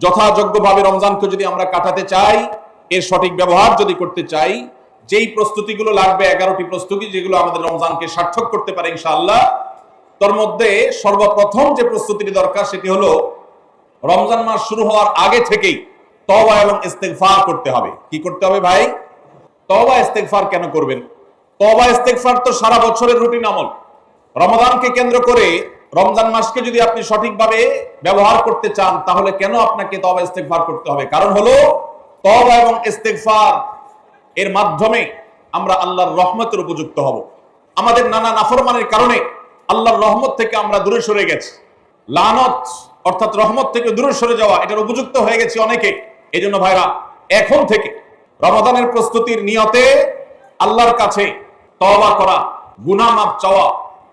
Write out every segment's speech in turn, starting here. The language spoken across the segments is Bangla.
যথাযোগ্যভাবে রমজানকে যদি আমরা কাটাতে চাই, এর সঠিক ব্যবহার যদি করতে চাই, যেই প্রস্তুতিগুলো লাগবে 11টি প্রস্তুতি যেগুলো আমাদের রমজানকে সার্থক করতে পারে ইনশাআল্লাহ, তার মধ্যে সর্বপ্রথম যে প্রস্তুতিটি দরকার সেটি হলো রমজান মাস শুরু হওয়ার আগে থেকেই তওবা এবং ইস্তেগফার করতে হবে। কি করতে হবে ভাই? তওবা ইস্তেগফার কেন করবেন? তওবা ইস্তেগফার তো সারা বছরের রুটিন আমল। রমজানকে কেন্দ্র করে রমজান মাসকে যদি আপনি সঠিকভাবে ব্যবহার করতে চান, তাহলে কেন আপনাকে তওবা ইস্তেগফার করতে হবে? কারণ হলো তওবা এবং ইস্তেগফার এর মাধ্যমে আমরা আল্লাহর রহমতের উপযুক্ত হব। আমাদের নানা নাফরমানের কারণে আল্লাহর রহমত থেকে আমরা দূরে সরে গেছি। লানত অর্থাৎ রহমত থেকে দূরে সরে যাওয়া, এটার উপযুক্ত হয়ে গেছে অনেকে। এই জন্য ভাইরা, এখন থেকে রমাদানের প্রস্তুতির নিয়তে আল্লাহর কাছে তওবা করা, গুনাহ মাফ চাওয়া,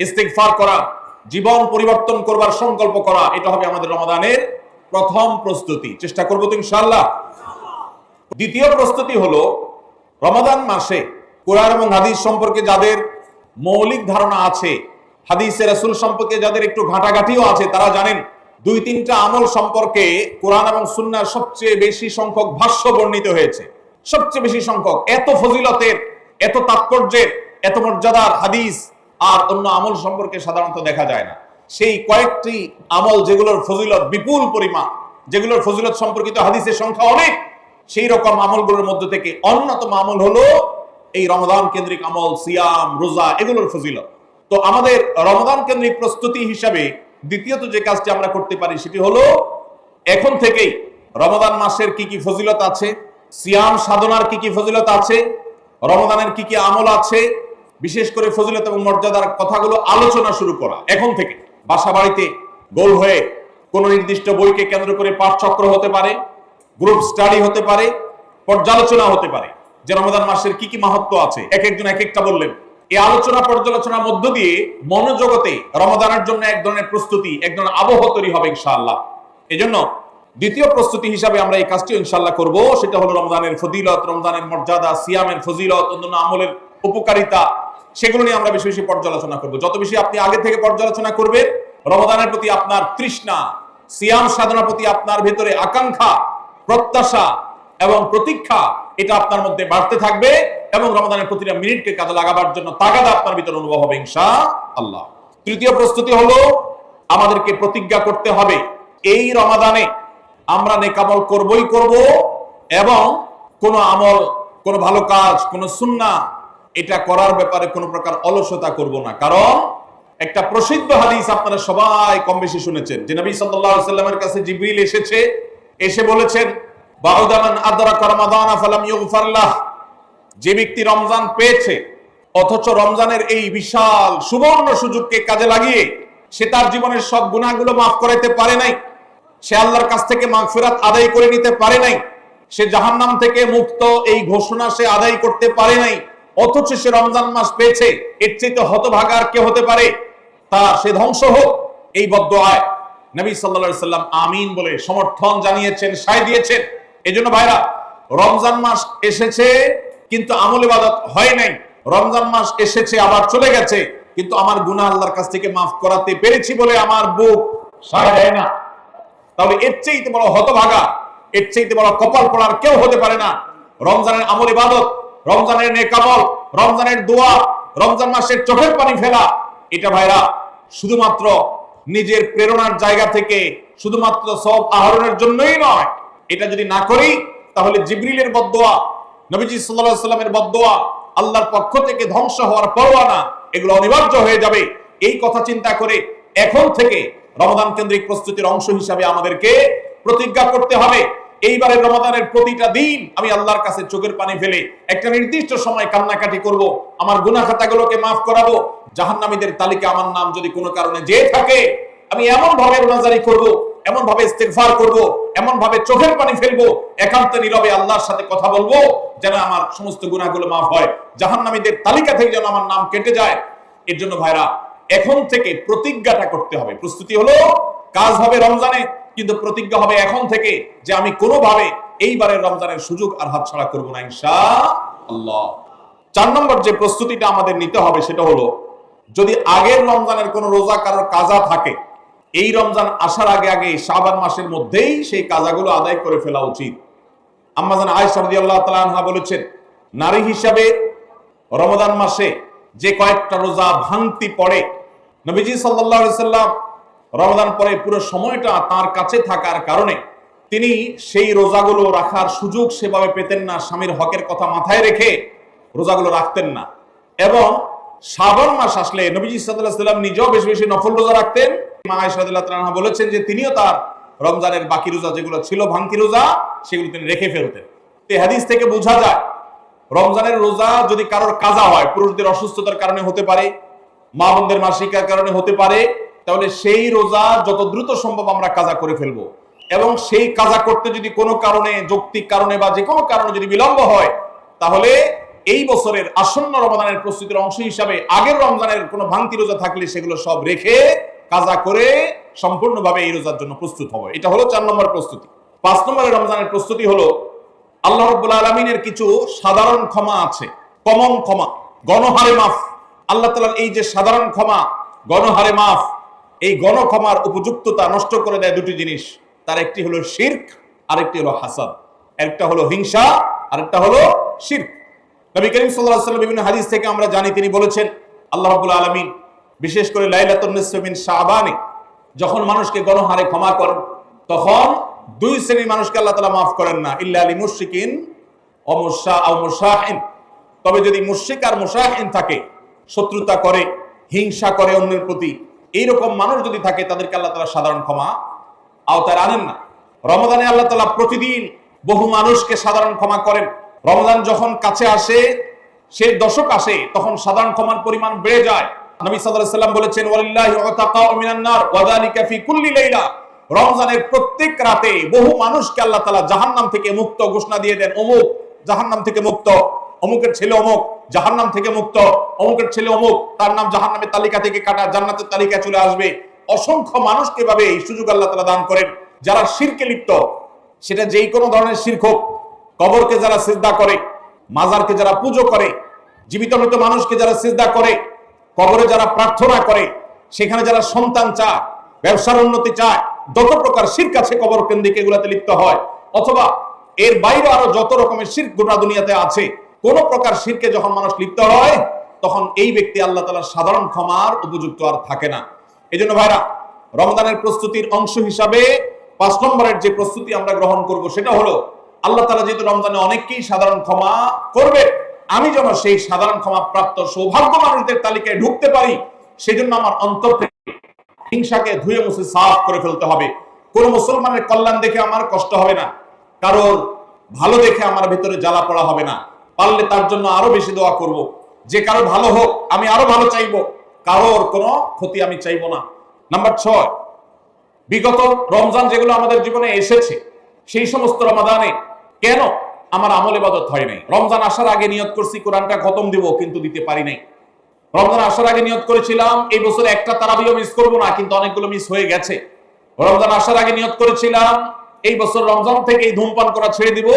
ইস্তিগফার করা, জীবন পরিবর্তন করবার সংকল্প করা, এটা হবে আমাদের রমাদানের প্রথম প্রস্তুতি। চেষ্টা করবো তো ইনশাআল্লাহ। দ্বিতীয় প্রস্তুতি হলো রমাদান মাসে কোরআন এবং হাদিস সম্পর্কে যাদের মৌলিক ধারণা আছে, হাদিসে রাসূল সম্পর্কে যাদের একটু ঘাটাঘাটিও আছে, তারা জানেন 2-3টা আমল সম্পর্কে কোরআন এবং সুন্নাহর সবচেয়ে বেশি সংখ্যক ভাষ্য বর্ণিত হয়েছে। সবচেয়ে বেশি সংখ্যক, এত ফজিলতের, এত তাৎপর্যের, এত মর্যাদার হাদিস আর অন্য আমল সম্পর্কে সাধারণত দেখা যায় না। সেই কয়েকটি আমল যেগুলোর ফজিলত বিপুল পরিমাণ, যেগুলোর ফজিলত সম্পর্কিত হাদিসের সংখ্যা অনেক, সেই রকম আমলগুলোর মধ্যে থেকে অন্যতম আমল হলো এই রমাদান কেন্দ্রিক আমল, সিয়াম, রোজা, এগুলোর ফজিলত। তো আমাদের রমাদান কেন্দ্রিক প্রস্তুতি হিসাবে দ্বিতীয়ত যে কাজটি আমরা করতে পারি সেটি হলো এখন থেকেই রমাদান মাসের কি কি ফজিলত আছে, সিয়াম সাধনার কি কি ফজিলত আছে, রমাদানের কি কি আমল আছে, বিশেষ করে ফজিলত এবং মর্যাদার কথাগুলো আলোচনা শুরু করা। এখন থেকে বাসা বাড়িতে গোল হয়ে কোন নির্দিষ্ট বইকে কেন্দ্র করে পাঠচক্র হতে পারে, গ্রুপ স্টাডি হতে পারে, পর্যালোচনা হতে পারে যে রমাদান মাসের কি কি মাহাত্ম্য আছে, এক একজন এক একটা বললেন। এই আলোচনা পর্যালোচনার মধ্য দিয়ে মনোজগতে রমাদানের জন্য এক ধরনের প্রস্তুতি, এক ধরনের আবহ তৈরি হবে ইনশাআল্লাহ। এজন্য দ্বিতীয় প্রস্তুতি হিসাবে আমরা এই কাজটি ইনশাআল্লাহ করব, সেটা হলো রমজানের ফজিলত, রমজানের মর্যাদা, সিয়ামের ফজিলত, অন্যান্য আমলের উপকারিতা, সেগুলো নিয়ে আমরা বেশি বেশি পর্যালোচনা করব। যত বেশি আপনি আগে থেকে পর্যালোচনা করবেন, রমাদানের প্রতি আপনার তৃষ্ণা, সিয়াম সাধনার প্রতি আপনার ভেতরে আকাঙ্ক্ষা, প্রত্যাশা এবং প্রতীক্ষা, এটা আপনার মধ্যে বাড়তে থাকবে এবং রমাদানের প্রতিটা মিনিটকে কাজে লাগাবার জন্য তাগাদা আপনার ভিতরে অনুভব হবে ইনশাআল্লাহ। তৃতীয় প্রস্তুতি হলো আমাদেরকে প্রতিজ্ঞা করতে হবে এই রমাদানে আমরা নেকামল করবই করব এবং কোন আমল, কোন ভালো কাজ, কোন সুন্নাহ এটা করার ব্যাপারে কোন প্রকার অলসতা করব না। কারণ একটা প্রসিদ্ধ হাদিস আপনারা সবাই কম বেশি শুনেছেন যে নবী সাল্লাল্লাহু আলাইহি ওয়াসাল্লামের কাছে জিবরিল এসে বলেছেন, বা'দা মান আদরাকা রমাদানা ফালাম ইউগফার লাহ, যে ব্যক্তি রমজান পেয়েছে অথচ রমজানের এই বিশাল সুবর্ণ সুযোগকে কাজে লাগিয়ে সে তার জীবনের সব গুনাহগুলো মাফ করাইতে পারে নাই, সে আল্লাহর কাছ থেকে মাগফিরাত আদায় করে নিতে পারে নাই, সে জাহান্নাম থেকে মুক্ত এই ঘোষণা সে আদায় করতে পারে নাই, অথচ সে রমজান মাস পেয়েছে, এর চেয়ে হতভাগা আর কে হতে পারে? সে ধ্বংস হোক, এই বদদুআয় নবী সাল্লাল্লাহু আলাইহি সাল্লাম আমিন বলে সমর্থন জানিয়েছেন, সায় দিয়েছেন। এজন্য ভাইরা, রমজান মাস এসেছে কিন্তু আমল ইবাদত হয় নাই, রমজান মাস এসেছে আবার চলে গেছে কিন্তু আমার গুনাহ আল্লাহর কাছ থেকে মাফ করাতে পেরেছি বলে আমার বুক সায় দেয় না, তাহলে এর চেয়ে বড় হতভাগা, এর চেয়ে বড় কপাল পড়ার কেউ হতে পারে না। রমজানের আমল ইবাদত, রমজানের নেক আমল, রমজানের দোয়া, রমজান মাসের চোখের পানি ফেলা, এটা ভাইরা শুধুমাত্র নিজের প্রেরণার জায়গা থেকে শুধুমাত্র সওয়াব আহরণের জন্যই নয়। এটা যদি না করি তাহলে জিবরিলের বদদুআ, নবীজি সাল্লাল্লাহু আলাইহি সাল্লামের বদদুআ, আল্লাহর পক্ষ থেকে ধ্বংস হওয়ার পরোয়ানা, এগুলো অনিবার্য হয়ে যাবে। এই কথা চিন্তা করে এখন থেকে রমাদান কেন্দ্রিক প্রস্তুতির অংশ হিসাবে আমাদেরকে প্রতিজ্ঞা করতে হবে এইবারের রমাদানের প্রতিটা দিন আমি আল্লাহর কাছে চোখের পানি ফেলে একটা নির্দিষ্ট সময় কান্নাকাটি করব, আমার গুনাহ খাতাগুলোকে মাফ করাবো, জাহান্নামীদের তালিকা আমার নাম যদি কোনো কারণে যেয়ে থাকে আমি এমন ভাবে রোনাজারি করব, এমন ভাবে ইস্তেগফার করব, এমন ভাবে চোখের পানি ফেলবো, একান্তে নীরবে আল্লাহর সাথে কথা বলবো যেন আমার সমস্ত গুনাহগুলো মাফ হয়, জাহান্নামীদের তালিকা থেকে যেন আমার নাম কেটে যায়। এর জন্য ভাইরা এখন থেকে প্রতিজ্ঞাটা করতে হবে। প্রস্তুতি হলো কাজ হবে রমজানে, কিন্তু প্রতিজ্ঞা হবে এখন থেকে যে আমি কোনোভাবে এইবারের রমজানের সুযোগ আর হাতছাড়া করব না ইনশাআল্লাহ। 4 নম্বর যে প্রস্তুতিটা আমাদের নিতে হবে সেটা হলো, যদি আগের রমজানের কোনো রোজা কারোর কাজা থাকে এই রমজান আসার আগে আগে শাবান মাসের মধ্যেই সেই কাজাগুলো আদায় করে ফেলা উচিত। আম্মা জান আয়েশা রাদিয়াল্লাহু তাআলা আনহা বলেছেন, নারী হিসাবে রমাদান মাসে যে কয়েকটা রোজা ভাঙতি পড়ে, নবীজি সাল্লাল্লাহু আলাইহি সাল্লাম রমাদান পরে পুরো সময়টা তার কাছে থাকার কারণে তিনি সেই রোজাগুলো রাখার সুযোগ সেভাবে পেতেন না। স্বামীর হকের কথা মাথায় রেখে রোজাগুলো রাখতেন না। এবং শাবান মাস আসলে নবীজি সাল্লাল্লাহু আলাইহি সাল্লাম নিজেও বেশি বেশি নফল রোজা রাখতেন। মা আয়েশা রাদিয়াল্লাহু তাআলা আনহা বলেছেন যে তিনিও তার রমজানের বাকি রোজা যেগুলো ছিল ভাঙতি রোজা, সেগুলো তিনি রেখে ফেলতেন। এই হাদিস থেকে বোঝা যায় রমজানের রোজা যদি কারোর কাজা হয়, পুরুষদের অসুস্থতার কারণে হতে পারে, মা বোনদের মাসিকার কারণে হতে পারে, তাহলে সেই রোজা যত দ্রুত সম্ভব আমরা কাজা করে ফেলবো। এবং সেই কাজা করতে যদি কোনো কারণে, যৌক্তিক কারণে বা যে কোনো কারণে যদি বিলম্ব হয়, তাহলে এই বছরের আসন্ন রমজানের প্রস্তুতির অংশ হিসাবে আগের রমজানের কোনো ভাঙতি রোজা থাকলে সেগুলো সব রেখে কাজা করে সম্পূর্ণভাবে এই রোজার জন্য প্রস্তুত হবে। এটা হলো 4 নম্বর প্রস্তুতি। 5 নম্বরের রমজানের প্রস্তুতি হলো আল্লাহ রাব্বুল আলামিনের কিছু সাধারণ ক্ষমা আছে, কমন ক্ষমা, গণহারে মাফ। আল্লাহ তাআলার এই যে সাধারণ ক্ষমা, গণহারে মাফ, এই গণক্ষমার উপযুক্ততা নষ্ট করে দেয় দুটি জিনিস। তার একটি হলো শিরক, আরেকটি হলো হাসাদ। একটা হলো হিংসা, আরেকটা হলো শিরক। নবী করিম সাল্লাল্লাহু আলাইহি ওয়াসাল্লাম বিভিন্ন হাদিস থেকে আমরা জানি, তিনি বলেছেন আল্লাহ রাব্বুল আলামিন বিশেষ করে লাইলাতুন নিসফি মিন শাবানে যখন মানুষকে গণহারে ক্ষমা করেন, তখন 2 শ্রেণীর মানুষকে আল্লাহ তাআলা মাফ করেন না, ইল্লা লিল মুশরিকিন ওয়া মুশাহিন। তবে যদি মুশরিক আর মুশাহিন থাকে, শত্রুতা করে, হিংসা করে অন্যের প্রতি, এইরকম মানুষ যদি থাকে, তাদেরকে আল্লাহ তাআলা সাধারণ ক্ষমা আওতায় আনেন না। রমজানে আল্লাহ তাআলা প্রতিদিন বহু মানুষকে সাধারণ ক্ষমা করেন। রমজান যখন কাছে আসে, সে দশক আসে, তখন সাধারণ ক্ষমার পরিমাণ বেড়ে যায়। নবী সাল্লাল্লাহু আলাইহি ওয়াসাল্লাম বলেছেন, ওয়ালিল্লাহি উতাকাউ মিনান নার ওয়া যালিকা ফি কুল্লি লাইলা। রমজানের প্রত্যেক রাতে বহু মানুষকে আল্লাহ তাআলা জাহান্নাম থেকে মুক্ত ঘোষণা দিয়ে দেন, অমুক জাহান্নাম থেকে মুক্ত, অমুকের ছেলে অমুক জাহান্নাম থেকে মুক্ত, অমুকের ছেলে অমুক, তার নাম জাহান্নামের তালিকা থেকে কাটা, জান্নাতের তালিকায় চলে আসবে। অসংখ্য মানুষকে ভাবে এই সুযোগ আল্লাহ তাআলা দান করেন। যারা শিরকে লিপ্ত, সেটা যেই কোনো ধরনের শিরক হোক, কবরকে যারা সিজদা করে, মাজারকে যারা পুজো করে, জীবিত মৃত মানুষকে যারা সিজদা করে, কবরে যারা প্রার্থনা করে, সেখানে যারা সন্তান চায়, ব্যবসার উন্নতি চায়, যত প্রকার শিরক আছে কবর কেন্দ্রিক, এগুলাতে লিপ্ত হয়, অথবা এর বাইরে আরো যত রকমের শিরক গোটা দুনিয়াতে আছে, কোন প্রকার শিরকে যখন মানুষ লিপ্ত হয়, তখন এই ব্যক্তি আল্লাহ তাআলার সাধারণ ক্ষমার উপযুক্ত আর থাকে না। এই জন্য ভাইরা, রমজানের প্রস্তুতির অংশ হিসাবে 5 নম্বরের যে প্রস্তুতি আমরা গ্রহণ করব, সেটা হলো আল্লাহ তাআলা যেহেতু রমজানে অনেককেই সাধারণ ক্ষমা করবে, আমি যেন সেই সাধারণ ক্ষমা প্রাপ্ত সৌভাগ্য মানুষদের তালিকায় ঢুকতে পারি, সেজন্য আমার অন্তর থেকে হিংসাকে ধুয়ে মুছে সাফ করে ফেলতে হবে। কোন মুসলমানের কল্যাণ দেখে আমার কষ্ট হবে না, কারোর ভালো দেখে আমার ভিতরে জ্বালা পড়া হবে না। পারলে তার জন্য আরো বেশি দোয়া করব, যে কারো ভালো হোক আমি আরো ভালো চাইবো, কারোর কোনো ক্ষতি আমি চাইবো না। নাম্বার 6, বিগত রমজান যেগুলো আমাদের জীবনে এসেছে, সেই সমস্ত রমাদানে কেন আমার আমল ইবাদত হয় নাই? রমজান আসার আগে নিয়ত করছি কোরআনটা খতম দিব, কিন্তু দিতে পারি নাই। রমজান আসার আগে নিয়ত করেছিলাম এই বছর একটা তারাবিও মিস করব না, কিন্তু অনেকগুলো মিস হয়ে গেছে। রমজান আসার আগে নিয়ত করেছিলাম এই বছর রমজান থেকে ধূমপান করা ছেড়ে দিব,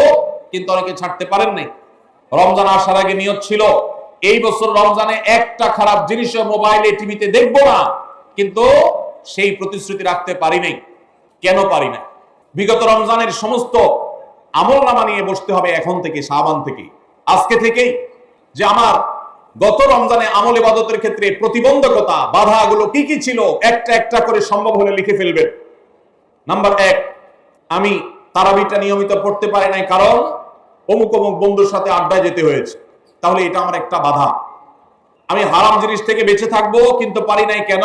কিন্তু অনেকে ছাড়তে পারেন নাই। রমজান আসার আগে নিয়ত ছিল এই বছর রমজানে একটা খারাপ জিনিসও মোবাইলে টিভিতে দেখবো না, কিন্তু সেই প্রতিশ্রুতি রাখতে পারি নাই। কেন পারি না? বিগত রমজানের সমস্ত আমল নামা নিয়ে বসতে হবে এখন থেকে, শাবান থেকে, আজকে থেকেই, যে আমার গত রমজানে আমল ইবাদতের ক্ষেত্রে প্রতিবন্ধকতা, বাধাগুলো কি কি ছিল, একটা একটা করে সম্ভব হলে লিখে ফেলবেন। নাম্বার 1, আমি তারাবিটা নিয়মিত পড়তে পারি নাই, কারণ অমুক অমুক বন্ধুর সাথে আড্ডায় যেতে হয়েছে, তাহলে এটা আমার একটা বাধা। আমি হারাম জিনিস থেকে বেঁচে থাকবো, কিন্তু পারি নাই কেন?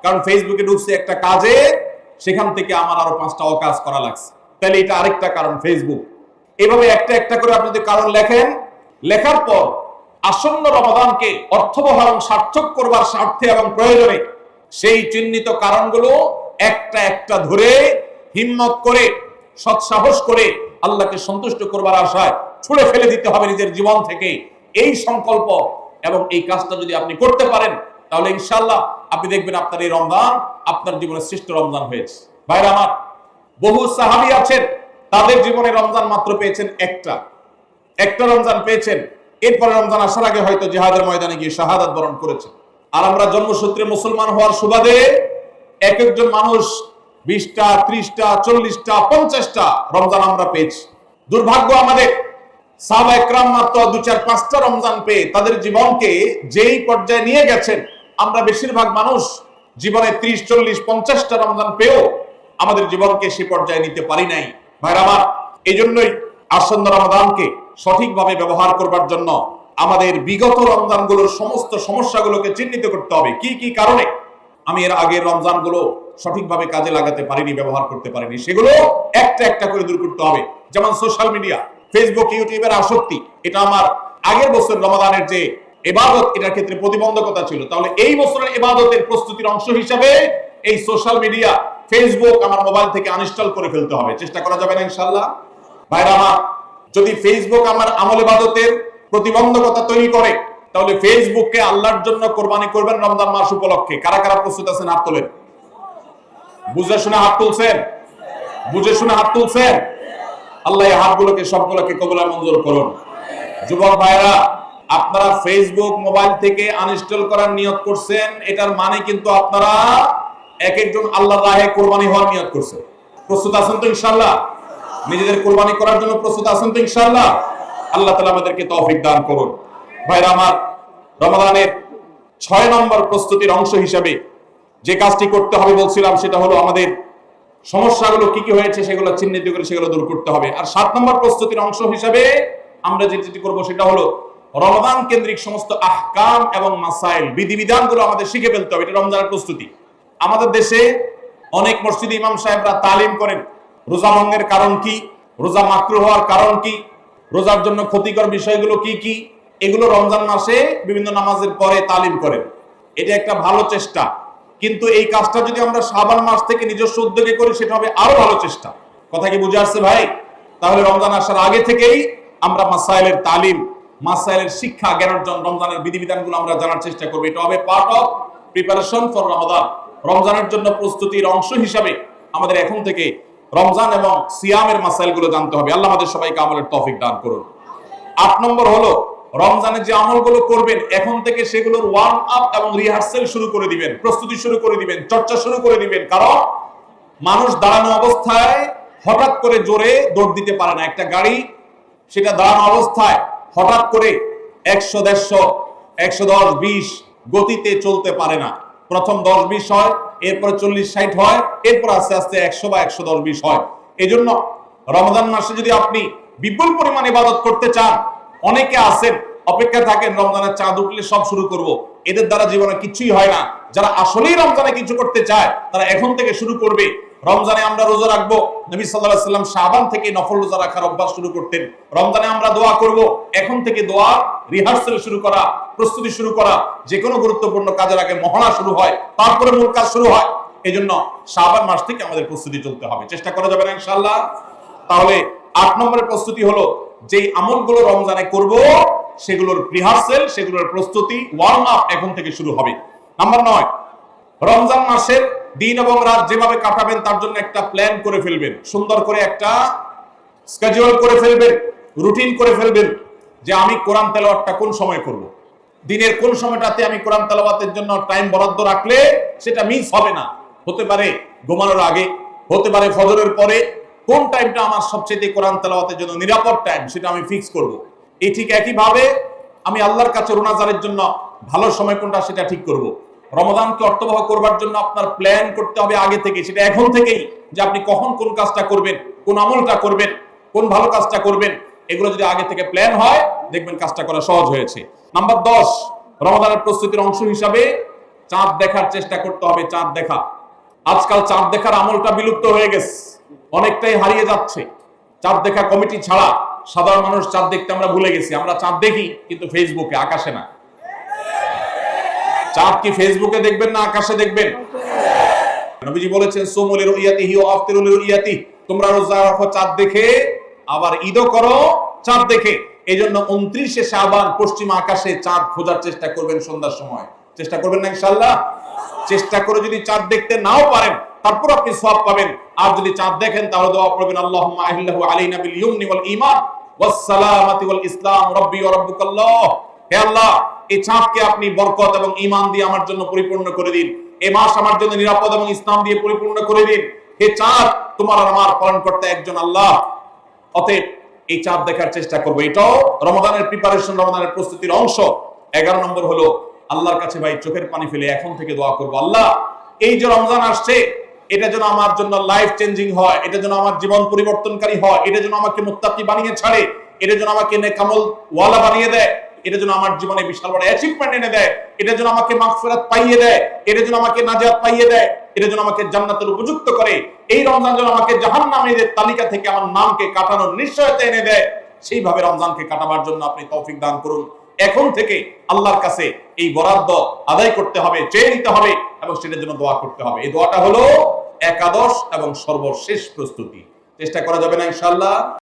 কারণ ফেসবুকে ঢুকছে একটা কাজে, সেখান থেকে আমার আরো 5টা অকাজ করা লাগছে, তাহলে এটা আরেকটা কারণ, ফেসবুক। এভাবে একটা একটা করে আপনি যদি কারণ লেখেন, লেখার পর আসন্ন রমাদানকে অর্থবহ এবং সার্থক করবার স্বার্থে এবং প্রয়োজনে সেই চিহ্নিত কারণগুলো একটা একটা ধরে হিম্মত করে, সৎসাহস করে আল্লাহকে সন্তুষ্ট করবার আশায় ছুঁড়ে ফেলে দিতে হবে নিজের জীবন থেকে। এই সংকল্প এবং এই কাজটা যদি আপনি করতে পারেন, তাহলে ইনশাআল্লাহ আপনি দেখবেন আপনার এই রমজান আপনার জীবনের শ্রেষ্ঠ রমজান হয়েছে। ভাইরা আমার, বহু সাহাবী আছেন, তাদের জীবনে রমজান মাত্র পেয়েছেন একটা রমজান পেয়েছেন, এরপরে রমজান আসার আগে হয়তো জিহাদের ময়দানে গিয়ে শাহাদাত বরণ করেছেন। আর আমরা জন্মসূত্রে মুসলমান হওয়ার সুবাদে এক একজন মানুষ 20টা 30টা 40টা 50টা রমজান আমরা পেয়েছি। দুর্ভাগ্য আমাদের, সাহাবা একরাম মাত্র 2 4 5টা রমজান পেয়ে তাদের জীবনকে যেই পর্যায়ে নিয়ে গেছেন, আমরা বেশিরভাগ মানুষ জীবনে 30 40 50টা রমজান পেয়েও আমাদের জীবনকে সে পর্যায়ে নিতে পারি নাই। ভাইরা আমার, এই জন্যই আসন্ন রমজানকে সঠিকভাবে ব্যবহার করবার জন্য আমাদের বিগত রমজানগুলোর সমস্ত সমস্যাগুলোকে চিহ্নিত করতে হবে। কি কি কারণে আমি এর আগের রমজানগুলো সঠিকভাবে কাজে লাগাতে পারিনি, ব্যবহার করতে পারিনি, সেগুলো একটা একটা করে দূর করতে হবে। যেমন সোশ্যাল মিডিয়া, ফেসবুক, ইউটিউবের আসক্তি, এটা আমার আগের বছর রমাদানের যে ইবাদত, এটার ক্ষেত্রে প্রতিবন্ধকতা ছিল। তাহলে এই বছরের ইবাদতের প্রস্তুতির অংশ হিসাবে এই সোশ্যাল মিডিয়া, ফেসবুক আমার মোবাইল থেকে আনইনস্টল করে ফেলতে হবে। চেষ্টা করা যাবে না ইনশাআল্লাহ? ভাইরা আমার, যদি ফেসবুক আমার আমল ইবাদতের প্রতিবন্ধকতা তৈরি করে, তাহলে ফেসবুককে আল্লাহর জন্য কোরবানি করবেন রমজান মাস উপলক্ষে। কারা কারা প্রস্তুত আছেন? হাত তোলেন। বুঝে শুনে হাত তুলছেন? বুঝে শুনে হাত তুলছেন? আল্লাহ এই হাতগুলোকে সবগুলোকে কবুল আর মঞ্জুর করুন। যুবক ভাইরা, আপনারা ফেসবুক মোবাইল থেকে আনইনস্টল করার নিয়ত করছেন, এটার মানে কিন্তু আপনারা এক একজন আল্লাহর রাহে কোরবানি হওয়ার নিয়ত করছেন। প্রস্তুত আছেন তো ইনশাআল্লাহ? নিজেদের কোরবানি করার জন্য প্রস্তুত আছেন তো ইনশাআল্লাহ? আল্লাহ তাআলা আমাদেরকে তৌফিক দান করুন। ভাইরা আমার, রমাদানের 6 নম্বর প্রস্তুতির অংশ হিসাবে যে কাজটি করতে হবে বলছিলাম, সেটা হলো আমাদের সমস্যাগুলো কি কি হয়েছে সেগুলো চিহ্নিত করে সেগুলো দূর করতে হবে। আর 7 নম্বর প্রস্তুতির অংশ হিসাবে আমরা যেটি করব সেটা হলো রমাদান কেন্দ্রিক সমস্ত আহকাম এবং মাসাইল, বিধিবিধানগুলো আমাদের শিখে ফেলতে হবে। এটা রমজানের প্রস্তুতি। আমাদের দেশে অনেক মসজিদে ইমাম সাহেবরা তালিম করেন রোজা ভঙ্গের কারণ কি, রোজা মাকরুহ হওয়ার কারণ কি, রোজার জন্য ক্ষতিকর বিষয়গুলো কি কি, এগুলো রমজান মাসে বিভিন্ন নামাজের পরে তালিম করেন। এটা একটা ভালো চেষ্টা, কিন্তু এই কাজটা যদি আমরা শাবান মাস থেকে নিজস্ব উদ্যোগে করি সেটা হবে আরো ভালো চেষ্টা। কথা কি বুঝে আসছে ভাই? তাহলে রমজান আসার আগে থেকেই আমরা মাসাইলের তালিম, মাসাইলের শিক্ষা, জ্ঞান অর্জন, রমজানের বিধিবিধানগুলো আমরা জানার চেষ্টা করব। এটা হবে পার্ট অফ প্রিপারেশন ফর রমাদান। রমজানের জন্য প্রস্তুতির অংশ হিসাবে আমাদের এখন থেকে রমজান এবং সিয়ামের মাসাইলগুলো জানতে হবে। আল্লাহ আমাদের সবাইকে আমলের তৌফিক দান করুন। 8 নম্বর হলো রমজানে যে আমলগুলো করবেন এখন থেকে সেগুলোর ওয়ার্ম আপ এবং রিহার্সাল শুরু করে দিবেন, প্রস্তুতি শুরু করে দিবেন, চর্চা শুরু করে দিবেন। কারণ মানুষ দাঁড়ানো অবস্থায় হঠাৎ করে জোরে দৌড় দিতে পারে না। একটা গাড়ি সেটা দাঁড়ানো অবস্থায় হঠাৎ করে 100 150 110 20 গতিতে চলতে পারে না। প্রথম 10 20 হয়, এরপর 40 60 হয়, এরপর আস্তে আস্তে 100 বা 110 20 হয়। এজন্য রমজান মাসে যদি আপনি বিপুল পরিমাণ ইবাদত করতে চান, অনেকে আছেন অপেক্ষা থাকেন রমজানের চাঁদ উঠলে সব শুরু করব, এদের দ্বারা জীবনে কিছুই হয় না। যারা আসলেই রমজানে কিছু করতে চায় তারা এখন থেকে শুরু করবে। রমজানে আমরা রোজা রাখবো, নবী সাল্লাল্লাহু আলাইহি ওয়াসাল্লাম শাবান থেকে নফল রোজা রাখার অভ্যাস শুরু করতেন। রমজানে আমরা দোয়া করব, এখন থেকে দোয়া রিহার্সাল শুরু করা, প্রস্তুতি শুরু করা। যে কোনো গুরুত্বপূর্ণ কাজের আগে মহড়া শুরু হয়, তারপরে মূল কাজ শুরু হয়। এজন্য শাবান মাস থেকে আমাদের প্রস্তুতি চলতে হবে। চেষ্টা করা যাবে না ইনশাআল্লাহ? তাহলে 8 নম্বরের প্রস্তুতি হলো যেই আমলগুলো রমজানে করব সেগুলোর রিহার্সাল, সেগুলোর প্রস্তুতি, ওয়ার্ম আপ এখন থেকে শুরু হবে। নাম্বার 9, রমজান মাসের দিন এবং রাত যেভাবে কাটাবেন তার জন্য একটা প্ল্যান করে ফেলবেন, সুন্দর করে একটা স্কেডিউল করে ফেলবেন, রুটিন করে ফেলবেন যে আমি কোরআন তেলাওয়াতটা কোন সময় করব, দিনের কোন সময়টাতে আমি কোরআন তেলাওয়াতের জন্য টাইম বরাদ্দ রাখলে সেটা মিস হবে না। হতে পারে ঘুমানোর আগে, হতে পারে ফজরের পরে। কোন টাইমটা আমার সবচেয়ে কোরআন তেলাওয়াতের জন্য নিরাপদ টাইম সেটা আমি ফিক্স করব। এই ঠিক একইভাবে আমি আল্লাহর কাছে রোনাজারের জন্য ভালো সময় কোনটা সেটা ঠিক করব। রমাদানকে অর্থবহ করবার জন্য আপনার প্ল্যান করতে হবে আগে থেকে, সেটা এখন থেকেই, যে আপনি কখন কোন কাজটা করবেন, কোন আমলটা করবেন, কোন ভালো কাজটা করবেন। এগুলো যদি আগে থেকে প্ল্যান হয় দেখবেন কাজটা করা সহজ হয়েছে। নাম্বার 10, রমাদানের প্রস্তুতির অংশ হিসাবে চাঁদ দেখার চেষ্টা করতে হবে। চাঁদ দেখা, আজকাল চাঁদ দেখার আমলটা বিলুপ্ত হয়ে গেছে, অনেকটাই হারিয়ে যাচ্ছে। চাঁদ দেখা কমিটি ছাড়া সাধারণ মানুষ চাঁদ দেখতে আমরা ভুলে গেছি। আমরা চাঁদ দেখি কিন্তু ফেসবুকে, আকাশে না। চাঁদ কি ফেসবুকে দেখবেন না আকাশে দেখবেন? নবীজি বলেছেন সুমু লিরুইয়াতিহি ওয়া আফতিরু লিরুইয়াতিহি, তোমরা রোজা রাখো চাঁদ দেখে, আবার ঈদও করো চাঁদ দেখে। এজন্য 29শে শাবান পশ্চিম আকাশে চাঁদ খোঁজার চেষ্টা করবেন সন্ধ্যার সময়। চেষ্টা করবেন না ইনশাআল্লাহ? চেষ্টা করে যদি চাঁদ দেখতে নাও পারেন তারপর আপনি সওয়াব পাবেন। আর যদি চাঁদ দেখেন তাহলে দোয়া করবেন আল্লাহুম্মা আহিল্লাহু আলাইনা বিল ইয়ুমনি ওয়াল ঈমান ওয়াস সালামাতি ওয়াল ইসলাম রাব্বি ওয়া রাব্বুকাল্লাহ। হে আল্লাহ, এই চাঁদকে আপনি বরকত এবং ঈমান দিয়ে আমার জন্য পরিপূর্ণ করে দিন। এই মাস আমার জন্য নিরাপদ এবং ইসলাম দিয়ে পরিপূর্ণ করে দিন। হে চাঁদ, তোমার আর আমার পালন করতে একজন আল্লাহ। অতএব এই চাঁদ দেখার চেষ্টা করবো। এটাও রমাদানের প্রিপারেশন, রমাদানের প্রস্তুতির অংশ। 11 নম্বর হলো আল্লাহর কাছে ভাই চোখের পানি ফেলে এখন থেকে দোয়া করবো, আল্লাহ এই যে রমজান আসছে এটা যেন আমার জন্য লাইফ চেঞ্জিং হয়, এটা যেন আমার জীবন পরিবর্তনকারী হয়, এটা যেন আমাকে মুত্তাকি বানিয়ে ছাড়ে, এটা যেন আমাকে নেকামল ওয়ালা বানিয়ে দেয়, এটা যেন আমার জীবনে বিশাল বড় অ্যাচিভমেন্ট এনে দেয়, এটা যেন আমাকে মাগফিরাত পাইয়ে দেয়, এটা যেন আমাকে নাজাত পাইয়ে দেয়, এটা যেন আমাকে জান্নাতের উপযুক্ত করে। এই রমজান যেন আমাকে জাহান্নামীদের তালিকা থেকে আমার নামকে কাটানোর নিশ্চয়তা এনে দেয়। সেইভাবে রমজানকে কাটাবার জন্য আপনি তৌফিক দান করুন। এখন থেকে আল্লাহর কাছে এই বরাদ্দ আদায় করতে হবে, চেয়ে নিতে হবে এবং সেটার জন্য দোয়া করতে হবে। এই দোয়াটা হলো একাদশ এবং সর্বশেষ প্রস্তুতি। চেষ্টা করা যাবে না ইনশাআল্লাহ?